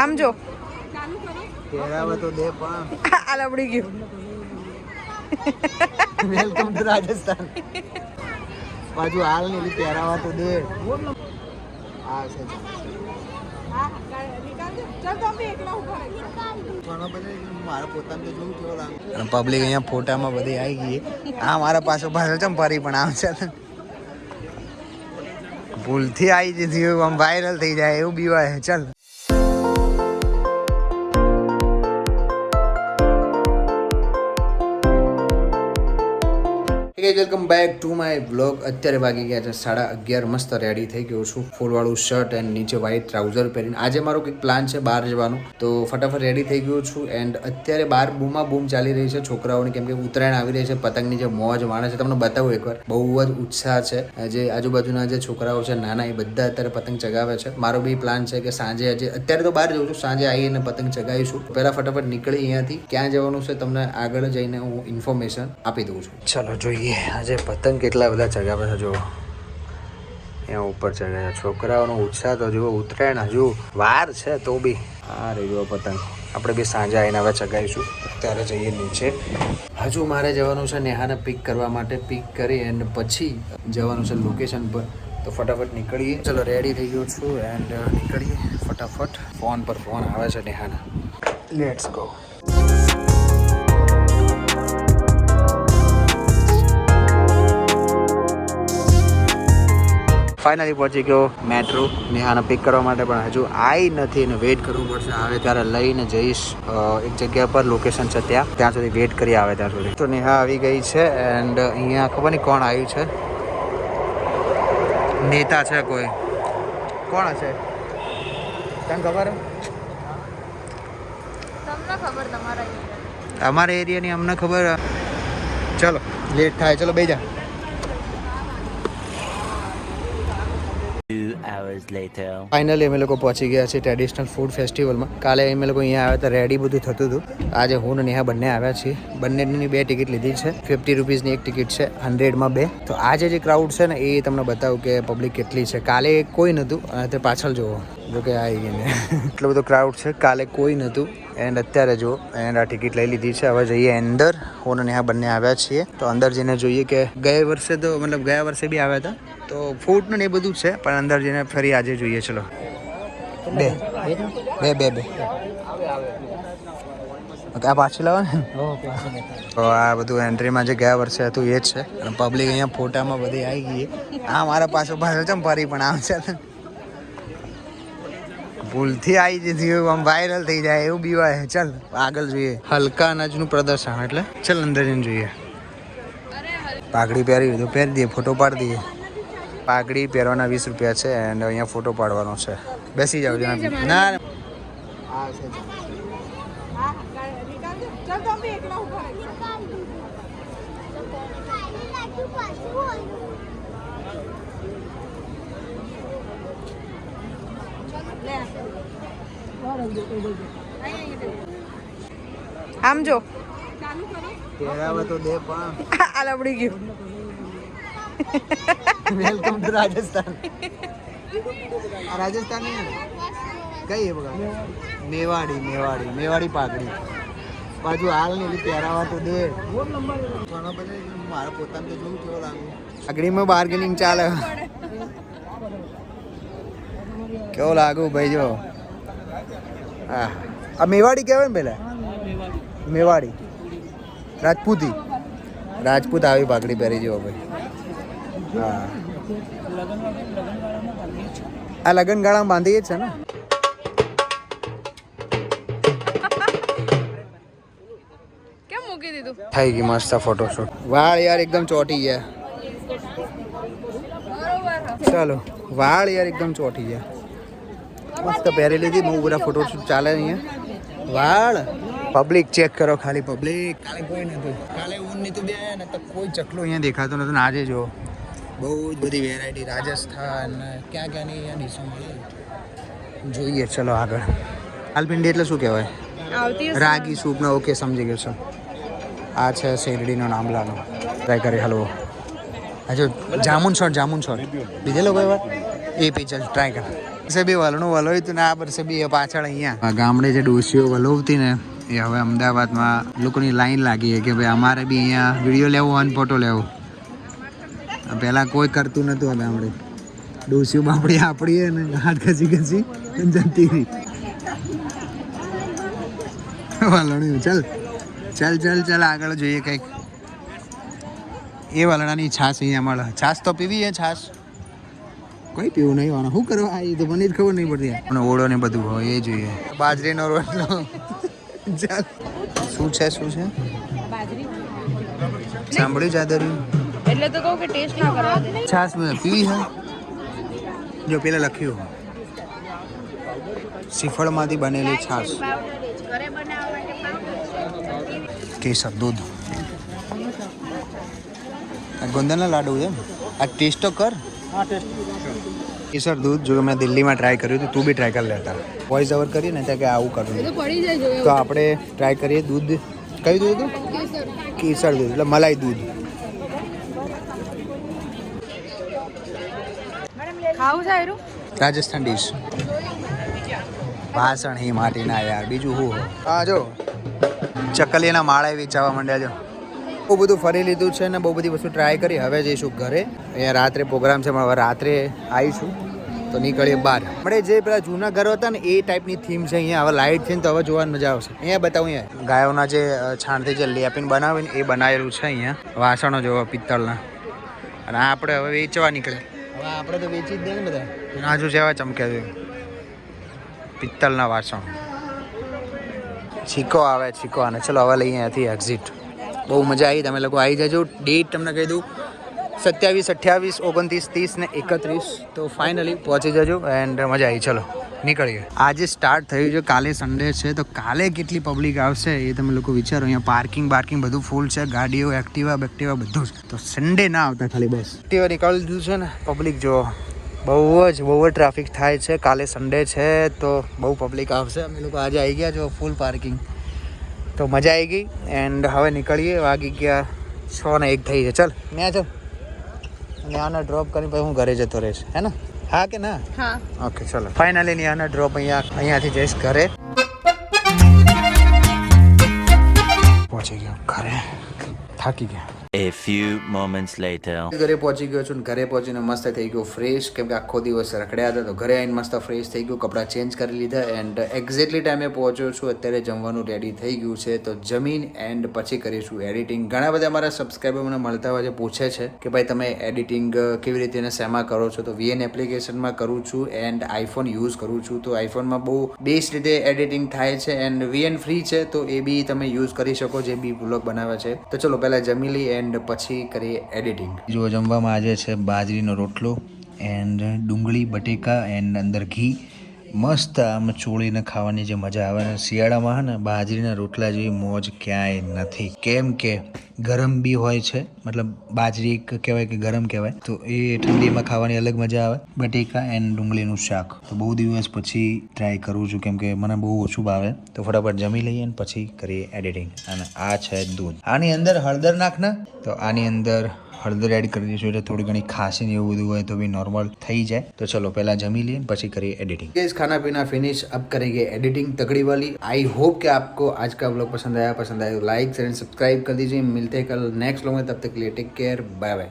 આમ જો પહેરાવા તો દે પણ આ લબડી ગયું. Welcome to Rajasthan. પાછું હાલ ને પહેરાવા તો દે. આ છે પબ્લિક અહીંયા ફોટામાં બધી આવી ગઈ. આ મારા પાછો પાછળ ચંપારી પણ આમ છે ભૂલથી આવી જતી આમ વાયરલ થઈ જાય એવું બીવાય. ચાલ welcome back to my vlog. અત્યારે વાગી ગયા છે 11:30. મસ્ત રેડી થઈ ગયો છું, ફૂલવાળું શર્ટ એન્ડ નીચે વ્હાઈટ ટ્રાઉઝર પહેરીને. આજે મારો કંઈક પ્લાન છે બહાર જવાનું, તો ફટાફટ રેડી થઈ ગયો છું. એન્ડ અત્યારે બહાર બૂમા બૂમ ચાલી રહી છે છોકરાઓની, કેમ કે ઉત્તરાયણ આવી રહી છે. પતંગની જે મોજ માણે છે તમને બતાવું એકવાર. બહુ જ ઉત્સાહ છે. જે આજુબાજુના જે છોકરાઓ છે નાના, એ બધા અત્યારે પતંગ ચગાવે છે. મારો બી પ્લાન છે કે સાંજે, આજે અત્યારે તો બહાર જઉં છું, સાંજે આવીને પતંગ ચગાવીશું. પહેલા ફટાફટ નીકળી અહીંયાથી. ક્યાં જવાનું છે તમને આગળ જઈને હું ઇન્ફોર્મેશન આપી દઉં છું. ચલો જોઈએ આજે પતંગ કેટલા બધા ચગાવે છે. જો અહીંયા ઉપર ચગાવે છે. છોકરાઓનો ઉત્સાહ તો જુઓ. ઉત્તરાયણ હજુ વાર છે તો બી. આ રહી જુઓ પતંગ. આપણે બી સાંજે આવીને હવે ચગાવીશું. અત્યારે જઈએ નીચે. હજુ મારે જવાનું છે નેહાને પિક કરવા માટે. પિક કરી એન્ડ પછી જવાનું છે લોકેશન પર. તો ફટાફટ નીકળીએ. ચલો રેડી થઈ ગયો છું એન્ડ નીકળીએ ફટાફટ. ફોન પર ફોન આવે છે નેહાના. Let's go. ફાઇનલી પહોંચી ગયો મેટ્રો નેહાને પિક કરવા માટે, પણ હજુ આવી નથી ને વેઇટ કરવું પડશે. આવે ત્યારે લઈને જઈશ એક જગ્યા પર, લોકેશન છે ત્યાં સુધી વેઇટ કરી આવે ત્યાં સુધી. તો નેહા આવી ગઈ છે એન્ડ અહીંયા ખબર નહીં કોણ આવ્યું છે. નેતા છે કોઈ. કોણ હશે તને ખબર? તમને ખબર, અમારા એરિયાની અમને ખબર. ચલો લેટ થાય, ચલો બેજા. ફાઇનલી અમે લોકો પહોંચી ગયા છે ટ્રેડિશનલ ફૂડ ફેસ્ટિવલમાં. કાલે અમે લોકો અહીંયા આવ્યા હતા, રેડી બધું થતું હતું. આજે હું ને નેહા બંને આવ્યા છીએ. બંનેની 2 ટિકિટ લીધી છે. 50 રૂપીસની એક ટિકિટ છે, 100માં 2. તો આજે જે ક્રાઉડ છે ને એ તમને બતાવું કે પબ્લિક કેટલી છે. કાલે કોઈ નહોતું અને તે પાછળ જુઓ, જો કે આવી ગઈને એટલો બધો ક્રાઉડ છે. કાલે કોઈ નહોતું એન્ડ અત્યારે જુઓ. એન્ડ આ ટિકિટ લઈ લીધી છે. હવે જઈએ અંદર. હું ને નેહા બંને આવ્યા છીએ. તો અંદર જઈને જોઈએ કે ગયા વર્ષે બી આવ્યા હતા તો ફૂડનું ને એ બધું છે, પણ અંદર જઈને ફરી આજે જોઈએ. ચલો બે આ પાછી લાવો ને. તો આ બધું એન્ટ્રીમાં જે ગયા વર્ષે હતું એ જ છે. અને પબ્લિક અહીંયા ફોટામાં બધી આવી ગઈ. આ મારા પાછો પાછળ ચંપારી પણ આમ છે ભૂલથી આવી જતી આમ વાયરલ થઈ જાય એવું બીવાય. ચાલ આગળ જોઈએ. હલકા અનાજનું પ્રદર્શન એટલે ચાલ અંદર જઈને જોઈએ. પાઘડી પહેરી તો પહેરી દઈએ, ફોટો પાડી દઈએ. પાઘડી પહેરવાના 20 રૂપિયા છે એન્ડ અહીંયા ફોટો પાડવાનો છે. બેસી જાવ ના. આમ જો પહેરાવા તો દે પણ આ લબડી ગયું. Welcome to Rajasthan. આ રાજસ્થાન કઈ એ બગા મેવાડી પાઘડી. બાજુ હાલ ને પહેરાવા તો દે. મારા પોતાને તો જોવું કેવો લાગે. પાઘડીમાં બાર્ગેનિંગ ચાલે. કેવો લાગુ ભાઈ? જો હા, આ મેવાડી કહેવાય ને પેલા. મેવાડી રાજપૂત આવી પાઘડી પહેરી જવો ભાઈ. હા, આ લગન ગાળામાં બાંધી જ છે ને. કેમ મૂકી દીધું? થઈ ગઈ મસ્ત ફોટોશૂટ. વાળ યાર એકદમ ચોટી ગયા. ચાલો વાળ યાર એકદમ ચોટી ગયા. મસ્ત પહેરી લીધી. બહુ બધા ફોટોશૂટ ચાલે અહીંયા. વાળ પબ્લિક ચેક કરો ખાલી. પબ્લિક કાલે કોઈ નતું. કાલે ઊન નતું બે ને તો કોઈ ચકલું અહીંયા દેખાતું નતું. આજે જો બહુ જ બધી વેરાયટી. રાજસ્થાન ક્યાં ક્યાંની અહીંયા ડીશો મળી જોઈએ. ચલો આગળ. દાલપિંડી એટલે શું કહેવાય? રાગી સૂપ ને. ઓકે સમજી ગયો છો. આ છે શેરડીનો નામલાનો. ટ્રાય કરી હલવો. હજુ જામુન શોટ લીધેલો કોઈ વાર? એ પી ચાલ ટ્રાય કર. બી વલણું વલોયું હતું ને આ વર્ષે બી પાછળ અહીંયા ગામડે જે ડોસીઓ વલોવતી ને એ હવે અમદાવાદમાં લોકોની લાઈન લાગી કે ભાઈ અમારે બી અહીંયા વિડીયો લેવો અને ફોટો લેવો. પહેલાં કોઈ કરતું નહોતું આ ગામડે. ડોસીઓ બાપડી આપડી ને હાથ ઘસી ઘસી જતી રહી. વલણું ચાલ ચાલ ચાલ ચાલ આગળ જોઈએ કંઈક. એ વલણાની છાશ અહીંયા મળે. છાશ તો પીવી છે છાશ. કોઈ પીવું નહીં વાળા શું કરવા આવી તો મને જ ખબર નહીં પડતી. અને ઓળો ને બધું હોય એ જોઈએ. બાજરીનો રોટલો. ચાલ શું છે શું છે સાંભળ્યું ચાદર્યું એટલે તો કહું કે ટેસ્ટ ના કરવા દે. છાશ પીવી છે. જો પેલા લખ્યું શ્રીફળમાંથી બનેલી છાશ. કેસર દૂધ. આ ગોંદરના લાડુ છે. આ ટેસ્ટ તો કર. કેસર દૂધ જો મેં દિલ્હીમાં ટ્રાય કર્યું હતું. તું બી ટ્રાય કરી લેતા. વોઇસ ઓવર કરીએ ને ત્યાં કે આવું કરવું તો આપણે ટ્રાય કરીએ. દૂધ કયું દૂધ હતું? કેસર દૂધ એટલે મલાઈ દૂધ. ખાવું છે એરું? રાજસ્થાન ડીશ. ભાષણ હી માટીના યાર બીજું શું? હા જો ચકલીના માળા વેચાવા માંડ્યા. જો બહુ બધું ફરી લીધું છે ને બહુ બધી વસ્તુ ટ્રાય કરી. હવે જઈશું ઘરે. અહીંયા રાત્રે પ્રોગ્રામ છે પણ હવે રાત્રે આવીશું તો નીકળીએ બહાર. આપણે જે પેલા જૂના ઘરો હતા ને એ ટાઈપની થીમ છે અહીંયા. હવે લાઇટ છે ને તો હવે જોવાની મજા આવશે. અહીંયા બતાવું. અહીંયા ગાયોના જે છાણથી જે લેપિન બનાવીને એ બનાવેલું છે. અહીંયા વાસણો જોવા પિત્તળના. અને આ આપણે હવે વેચવા નીકળે. હવે આપણે તો વેચી જ દે ને બધા. નાજુ જેવા ચમકે છે પિત્તળના વાસણ. છીકો આવે છીકો. અને ચલો હવે લઈએ અહીંયાથી એક્ઝિટ. બહુ મજા આવી. તમે લોકો આવી જજો. ડેટ તમને કહી દઉં 27, 28, 29, 30 ને 31. તો ફાઇનલી પહોંચી જજો એન્ડ મજા આવી. ચલો નીકળીએ. આજે સ્ટાર્ટ થયું છે. કાલે સન્ડે છે તો કાલે કેટલી પબ્લિક આવશે એ તમે લોકો વિચારો. અહીંયા પાર્કિંગ બધું ફૂલ છે. ગાડીઓ એક્ટિવા બધું જ. તો સન્ડે ના આવતા ખાલી બસ. એક્ટિવા નીકાળી દીધું છે ને પબ્લિક જો બહુ જ ટ્રાફિક થાય છે. કાલે સન્ડે છે તો બહુ પબ્લિક આવશે. અમે લોકો આજે આવી ગયા જો ફૂલ પાર્કિંગ. તો મજા આવી ગઈ એન્ડ હવે નીકળીએ. વાગી ગયા 6 ને 1 થઈ છે. ચાલ ત્યાં ચાલ ન્યાને ડ્રોપ કરીને પછી હું ઘરે જતો રહીશ. હે ને? હા કે ના? હા. ઓકે ચલો ફાઇનલી ન્યાને ડ્રોપ અહીંયાથી જઈશ ઘરે. પહોંચી ગયો ઘરે. થાકી ગયા. A few moments later. ઘરે પહોંચી ગયો છું. ઘરે પહોંચીને મસ્ત થઈ ગયો ફ્રેશ. કેમ કે આખો દિવસ રખડ્યા હતા તો ઘરે આવીને મસ્ત ફ્રેશ થઈ ગયું. કપડાં ચેન્જ કરી લીધા એન્ડ એક્ઝેક્ટલી ટાઈમે પહોંચ્યો છું. અત્યારે જમવાનું રેડી થઈ ગયું છે તો જમીન એન્ડ પછી કરીશું એડિટિંગ. ઘણા બધા મારા સબસ્ક્રાઈબર મને મળતા હોય છે, પૂછે છે કે ભાઈ તમે એડિટિંગ કેવી રીતે અને શેમાં કરો છો? તો VN એપ્લિકેશનમાં કરું છું એન્ડ આઈફોન યુઝ કરું છું. તો આઈફોનમાં બહુ બેસ્ટ રીતે એડિટિંગ થાય છે એન્ડ VN ફ્રી છે તો એ બી તમે યુઝ કરી શકો જે બી વ્લોગ બનાવે છે. તો ચલો પહેલાં જમી લઈએ એન્ડ પછી કરીએ એડિટિંગ. જો જમવામાં આજે છે બાજરીનો રોટલો એન્ડ ડુંગળી બટેકા એન્ડ અંદર ઘી. મસ્ત આમ ચોળીને ખાવાની જે મજા આવે ને શિયાળામાં હે ને બાજરીના રોટલા જેવી મોજ ક્યાંય નથી. કેમ કે ગરમ બી હોય છે. મતલબ બાજરી કહેવાય કે ગરમ કહેવાય તો એ ઠંડીમાં ખાવાની અલગ મજા આવે. બટેકા એન્ડ ડુંગળીનું શાક. તો બહુ દિવસ પછી ટ્રાય કરું છું કેમ કે મને બહુ ઓછું ભાવે. તો ફટાફટ જમી લઈએ અને પછી કરીએ એડિટિંગ. અને આ છે દૂધ. આની અંદર હળદર નાખ ને. તો આની અંદર હળદર એડ કરી દઈશું એટલે થોડી ઘણી ખાંસી ને એવું બધું હોય તો બી નોર્મલ થઈ જાય. તો ચલો પહેલા જમી लिए પછી કરીए एडिटिंग. गाइस खाना पीना फिनिश. अब करेंगे एडिटिंग तगड़ी वाली. आई होप कि आपको आज का व्लॉग पसंद आया तो लाइक शेयर सब्सक्राइब कर दीजिए. मिलते हैं कल नेक्स्ट व्लॉग में. तब तक के लिए टेक केयर. Bye bye.